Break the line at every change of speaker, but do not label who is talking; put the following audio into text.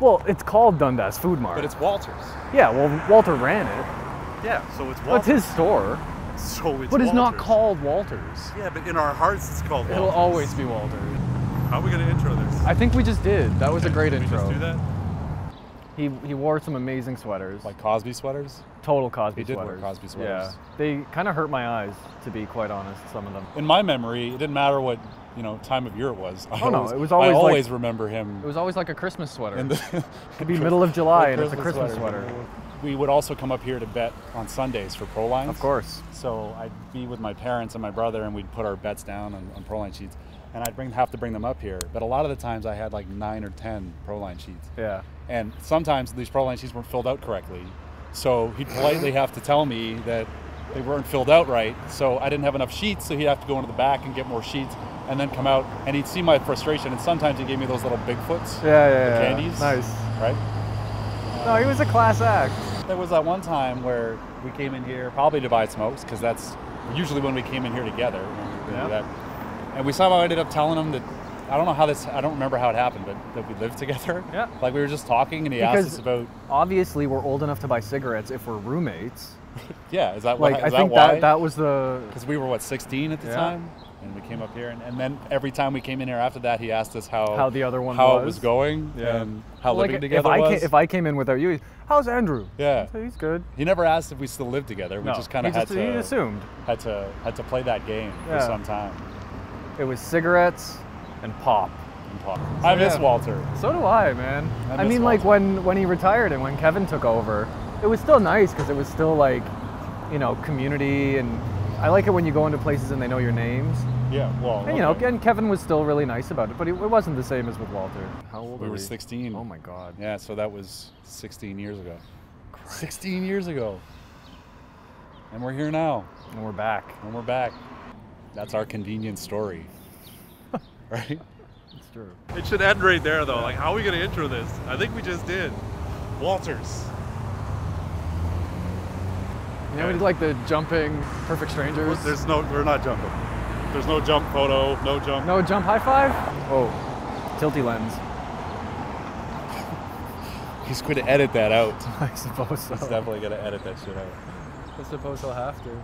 Well, it's called Dundas Food Mart.
But it's Walter's.
Yeah, well, Walter ran it.
Yeah, so it's Walter's.
Well, it's his store.
So it's
But it's not
Walter's.
called Walter's.
Yeah, but in our hearts it's called Walter's.
It'll always be Walter's.
How are we going to intro this?
I think we just did. That was a great
Did
intro.
we just do that?
He wore some amazing sweaters.
Like Cosby sweaters?
Total Cosby
He did
sweaters.
wear Cosby sweaters.
Yeah. They kind of hurt my eyes, to be quite honest, some of them.
In my memory, it didn't matter what time of year it was.
It was always
I
like,
always remember him.
It was always like a Christmas sweater.
It
could be middle of July and it's a Christmas sweater.
We would also come up here to bet on Sundays for pro lines.
Of course.
So I'd be with my parents and my brother, and we'd put our bets down on pro line sheets. And I'd have to bring them up here. But a lot of the times I had like 9 or 10 pro line sheets.
Yeah.
And sometimes these pro line sheets weren't filled out correctly. So he'd politely have to tell me that they weren't filled out right. So I didn't have enough sheets, so he'd have to go into the back and get more sheets and then come out. And he'd see my frustration. And sometimes he gave me those little Bigfoots.
Yeah.
Candies.
Nice.
Right?
No, he was a class act.
There was that one time where we came in here, probably to buy smokes, because that's usually when we came in here together. And we somehow ended up telling him that, I don't remember how it happened, but that we lived together. Yeah. Like we were just talking and he asked us about...
Obviously we're old enough to buy cigarettes if we're roommates.
Yeah, is that
like,
why?
I think that was the...
Because we were, 16 at the time? And we came up here, and then every time we came in here after that, he asked us how
the other one
it was going, and how living together was.
If I came in without you, how's Andrew?
Yeah,
so he's good.
He never asked if we still lived together. We just kind of
he assumed.
Had to play that game for some time.
It was cigarettes and pop.
So I miss Walter.
So do I, man. I mean, like when he retired and when Kevin took over, it was still nice because it was still like, community, and I like it when you go into places and they know your names.
Yeah, well,
and, and Kevin was still really nice about it, but it wasn't the same as with Walter. How old were we?
We were 16.
Oh my God.
Yeah, so that was 16 years ago. Christ. 16 years ago. And we're here now.
And we're back.
That's our convenient story. Right?
It's true.
It should end right there, though. Like, how are we going to intro this? I think we just did. Walter's.
We did like the jumping Perfect Strangers.
We're not jumping. There's no jump photo, no jump.
No jump high five? Oh, tilty lens.
He's going to edit that out.
I suppose so.
He's definitely going to edit that shit out.
I suppose he'll have to.